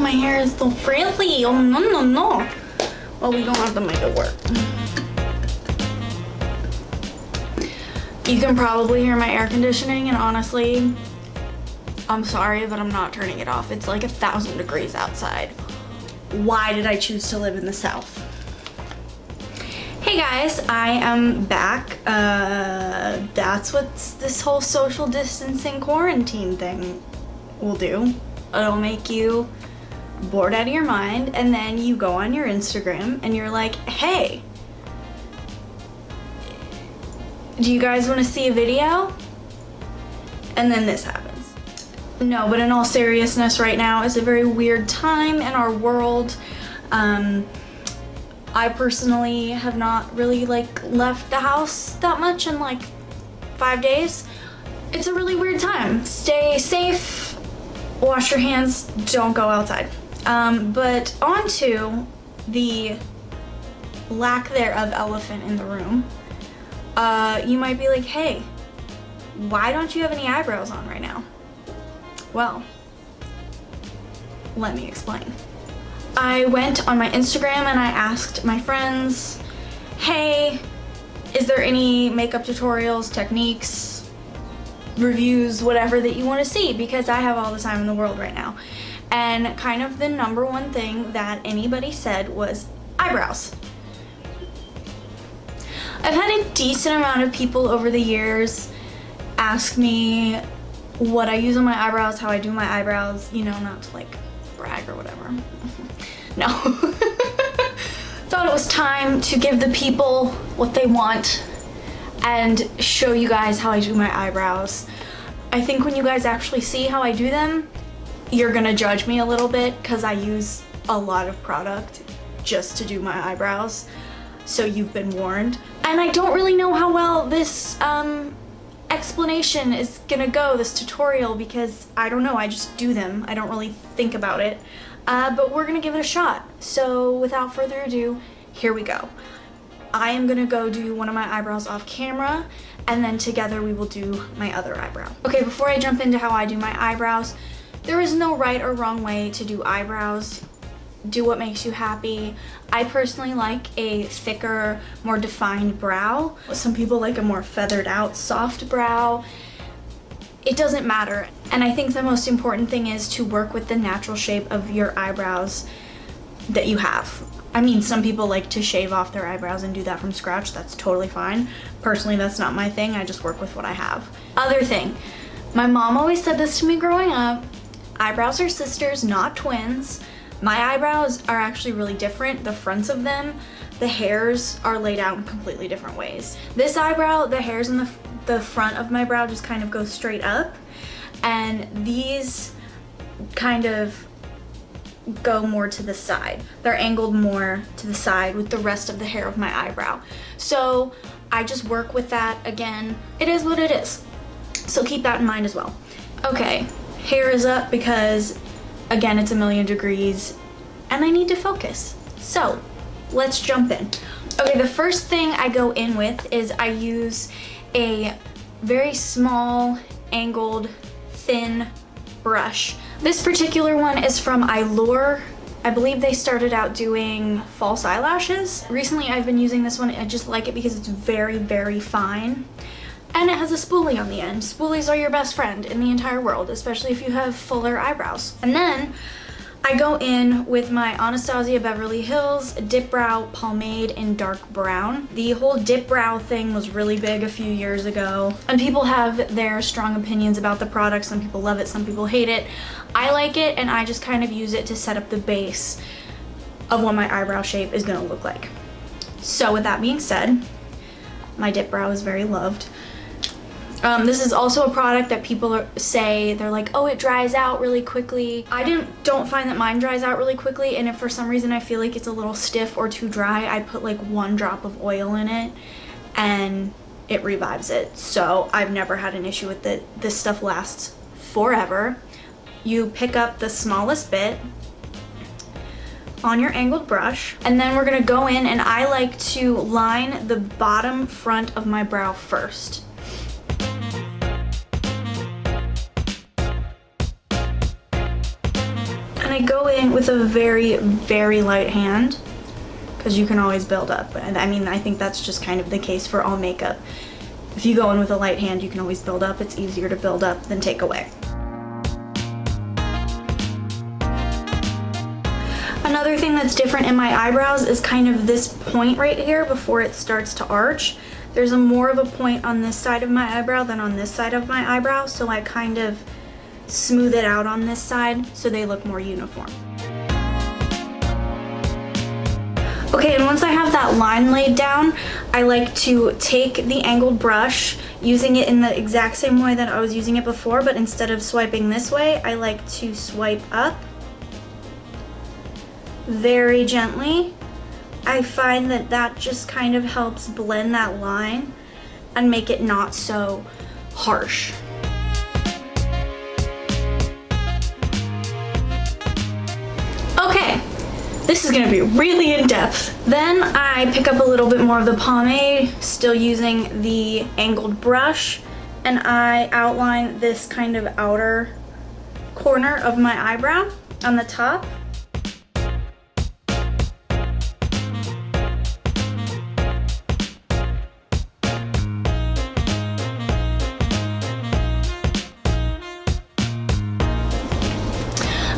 my hair is so frizzy. Oh, no, no, no. Well, we don't have to make it work. You can probably hear my air conditioning, and honestly, I'm sorry, but I'm not turning it off. It's like 1,000 degrees outside. Why did I choose to live in the South? Hey guys, I am back. That's what this whole social distancing quarantine thing will do. It'll make you bored out of your mind, and then you go on your Instagram and you're like, hey, do you guys want to see a video? And then this happens. No, but in all seriousness, right now is a very weird time in our world. I personally have not really left the house that much in 5 days. It's a really weird time. Stay safe, wash your hands, don't go outside. But on to the lack thereof elephant in the room. You might be like, hey, why don't you have any eyebrows on right now? Well, let me explain. I went on my Instagram and I asked my friends, hey, is there any makeup tutorials, techniques, reviews, whatever that you want to see? Because I have all the time in the world right now. And kind of the #1 thing that anybody said was eyebrows. I've had a decent amount of people over the years ask me what I use on my eyebrows, how I do my eyebrows, you know, not to brag or whatever. No. Thought it was time to give the people what they want and show you guys how I do my eyebrows. I think when you guys actually see how I do them, you're gonna judge me a little bit because I use a lot of product just to do my eyebrows. So you've been warned. And I don't really know how well this explanation is gonna go, this tutorial, because I don't know, I just do them. I don't really think about it. But we're gonna give it a shot. So without further ado, here we go. I am gonna go do one of my eyebrows off camera, and then together we will do my other eyebrow. Okay, before I jump into how I do my eyebrows, there is no right or wrong way to do eyebrows. Do what makes you happy. I personally like a thicker, more defined brow. Some people like a more feathered out, soft brow. It doesn't matter. And I think the most important thing is to work with the natural shape of your eyebrows that you have. I mean, some people like to shave off their eyebrows and do that from scratch. That's totally fine. Personally, that's not my thing. I just work with what I have. Other thing, my mom always said this to me growing up, eyebrows are sisters, not twins. My eyebrows are actually really different. The fronts of them, the hairs are laid out in completely different ways. This eyebrow, the hairs in the front of my brow just kind of go straight up, and these kind of go more to the side. They're angled more to the side with the rest of the hair of my eyebrow. So I just work with that. Again, it is what it is. So keep that in mind as well. Okay, hair is up because again, it's 1,000,000 degrees and I need to focus. So let's jump in. Okay, the first thing I go in with is I use a very small, angled, thin brush. This particular one is from Eyelure. I believe they started out doing false eyelashes. Recently I've been using this one. I just like it because it's very, very fine. And it has a spoolie on the end. Spoolies are your best friend in the entire world, especially if you have fuller eyebrows. And then I go in with my Anastasia Beverly Hills Dip Brow Pomade in dark brown. The whole dip brow thing was really big a few years ago, and people have their strong opinions about the product. Some people love it, some people hate it. I like it, and I just kind of use it to set up the base of what my eyebrow shape is gonna look like. So with that being said, my dip brow is very loved. This is also a product that people say, they're like, oh, it dries out really quickly. I don't find that mine dries out really quickly, and if for some reason I feel like it's a little stiff or too dry, I put like 1 drop of oil in it and it revives it. So I've never had an issue with it. This stuff lasts forever. You pick up the smallest bit on your angled brush, and then we're gonna go in, and I like to line the bottom front of my brow first. And I go in with a very, very light hand, because you can always build up. And I mean, I think that's just kind of the case for all makeup. If you go in with a light hand, you can always build up. It's easier to build up than take away. Another thing that's different in my eyebrows is kind of this point right here before it starts to arch. There's more of a point on this side of my eyebrow than on this side of my eyebrow, so I kind of smooth it out on this side so they look more uniform. Okay, and once I have that line laid down, I like to take the angled brush, using it in the exact same way that I was using it before, but instead of swiping this way, I like to swipe up very gently. I find that that just kind of helps blend that line and make it not so harsh. Okay, this is gonna be really in-depth. Then I pick up a little bit more of the pomade, still using the angled brush, and I outline this kind of outer corner of my eyebrow on the top.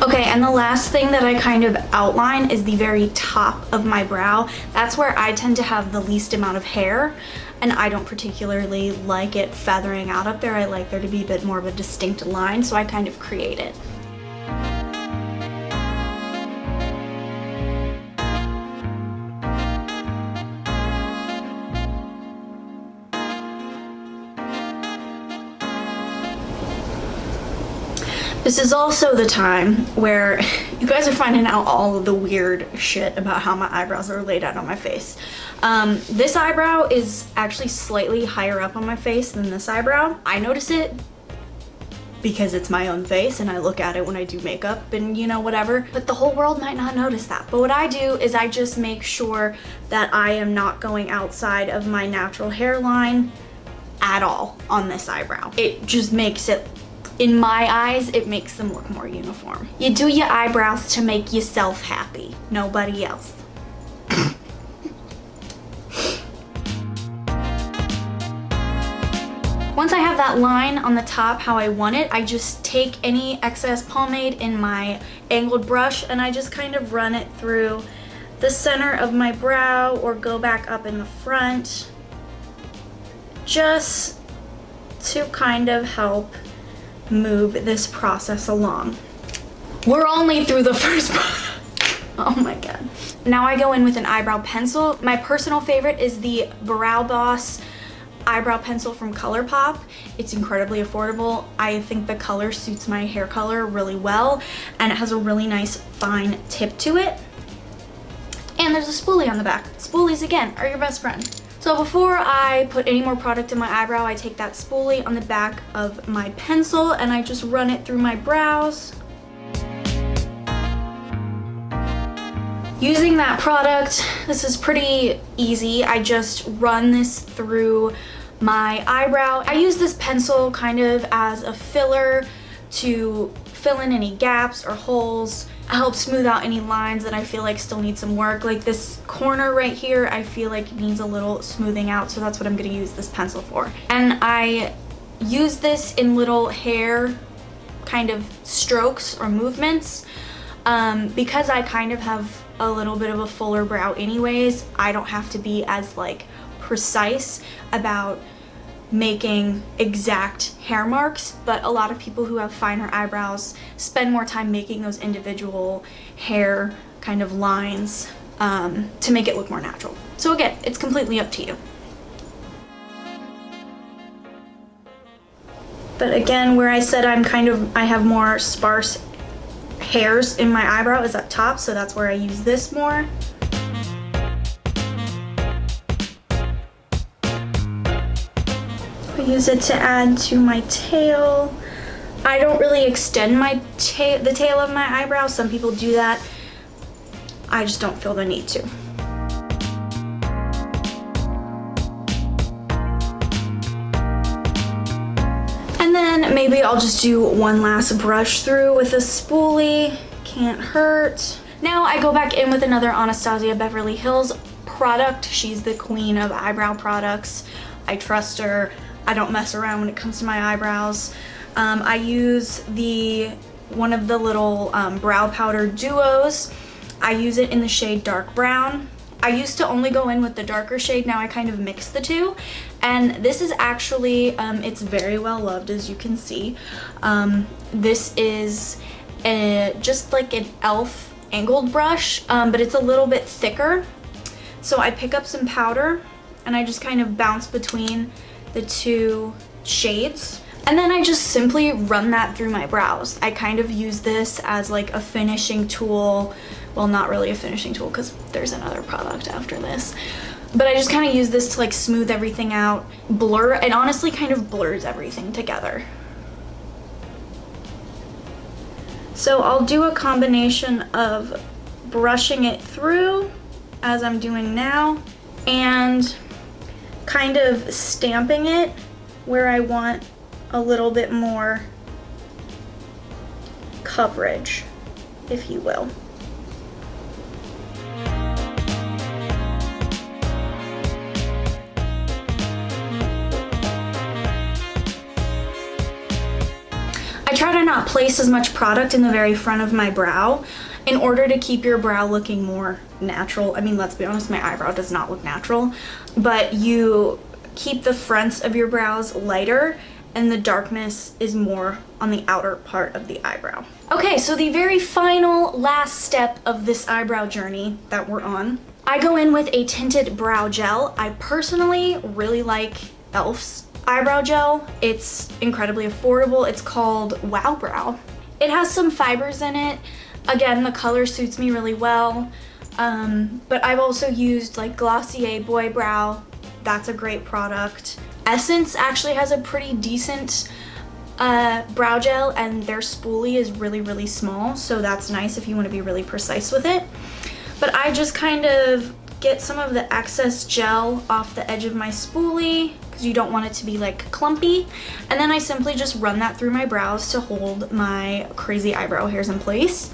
Okay, and the last thing that I kind of outline is the very top of my brow. That's where I tend to have the least amount of hair, and I don't particularly like it feathering out up there. I like there to be a bit more of a distinct line, so I kind of create it. This is also the time where you guys are finding out all of the weird shit about how my eyebrows are laid out on my face. This eyebrow is actually slightly higher up on my face than this eyebrow. I notice it because it's my own face and I look at it when I do makeup and you know, whatever. But the whole world might not notice that. But what I do is I just make sure that I am not going outside of my natural hairline at all on this eyebrow. It just makes it, in my eyes, it makes them look more uniform. You do your eyebrows to make yourself happy, nobody else. Once I have that line on the top how I want it, I just take any excess pomade in my angled brush and I just kind of run it through the center of my brow or go back up in the front, just to kind of help move this process along. We're only through the first part. Oh my god. Now I go in with an eyebrow pencil. My personal favorite is the Brow Boss eyebrow pencil from ColourPop. It's incredibly affordable. I think the color suits my hair color really well, and it has a really nice fine tip to it. And there's a spoolie on the back. Spoolies, again, are your best friend. So before I put any more product in my eyebrow, I take that spoolie on the back of my pencil and I just run it through my brows. Using that product, this is pretty easy. I just run this through my eyebrow. I use this pencil kind of as a filler to fill in any gaps or holes, help smooth out any lines that I feel like still need some work. Like this corner right here, I feel like it needs a little smoothing out, so that's what I'm gonna use this pencil for. And I use this in little hair kind of strokes or movements. Because I kind of have a little bit of a fuller brow anyways, I don't have to be as like precise about making exact hair marks, but a lot of people who have finer eyebrows spend more time making those individual hair kind of lines to make it look more natural. So again, it's completely up to you. But again, where I said I have more sparse hairs in my eyebrow is up top, so that's where I use this more. I use it to add to my tail. I don't really extend the tail of my eyebrow. Some people do that. I just don't feel the need to. And then maybe I'll just do one last brush through with a spoolie. can't hurt. Now I go back in with another Anastasia Beverly Hills product. She's the queen of eyebrow products. I trust her. I don't mess around when it comes to my eyebrows. I use one of the little brow powder duos. I use it in the shade dark brown. I used to only go in with the darker shade. Now I kind of mix the two, and this is actually it's very well loved, as you can see. This is just like an e.l.f. angled brush, but it's a little bit thicker. So I pick up some powder and I just kind of bounce between the two shades, and then I just simply run that through my brows. I kind of use this as like a finishing tool. Well, not really a finishing tool because there's another product after this. But I just kind of use this to like smooth everything out, blur, and honestly kind of blurs everything together. So I'll do a combination of brushing it through, as I'm doing now, and kind of stamping it where I want a little bit more coverage, if you will. I try to not place as much product in the very front of my brow in order to keep your brow looking more natural. I mean, let's be honest, my eyebrow does not look natural, but you keep the fronts of your brows lighter and the darkness is more on the outer part of the eyebrow. Okay, so the very final last step of this eyebrow journey that we're on, I go in with a tinted brow gel. I personally really like e.l.f.'s eyebrow gel. It's incredibly affordable. It's called Wow Brow. It has some fibers in it. Again, the color suits me really well. But I've also used like Glossier Boy Brow. That's a great product. Essence actually has a pretty decent brow gel, and their spoolie is really, really small. So that's nice if you want to be really precise with it. But I just kind of get some of the excess gel off the edge of my spoolie because you don't want it to be like clumpy, and then I simply just run that through my brows to hold my crazy eyebrow hairs in place.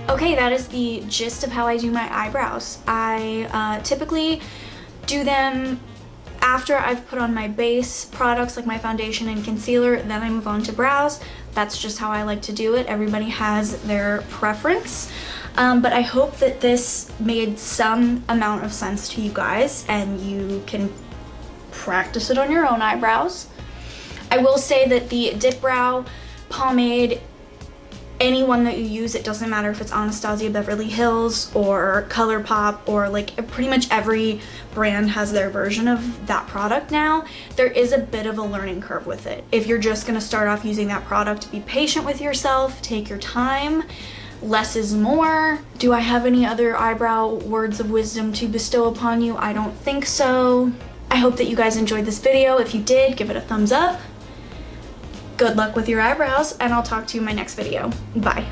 Okay, that is the gist of how I do my eyebrows. I typically do them after I've put on my base products like my foundation and concealer, then I move on to brows. That's just how I like to do it. Everybody has their preference. But I hope that this made some amount of sense to you guys and you can practice it on your own eyebrows. I will say that the Dip Brow pomade, any one that you use, it doesn't matter if it's Anastasia Beverly Hills or ColourPop or like pretty much every brand has their version of that product now. There is a bit of a learning curve with it. If you're just gonna start off using that product, be patient with yourself, take your time. Less is more. Do I have any other eyebrow words of wisdom to bestow upon you? I don't think so. I hope that you guys enjoyed this video. If you did, give it a thumbs up. Good luck with your eyebrows, and I'll talk to you in my next video. Bye.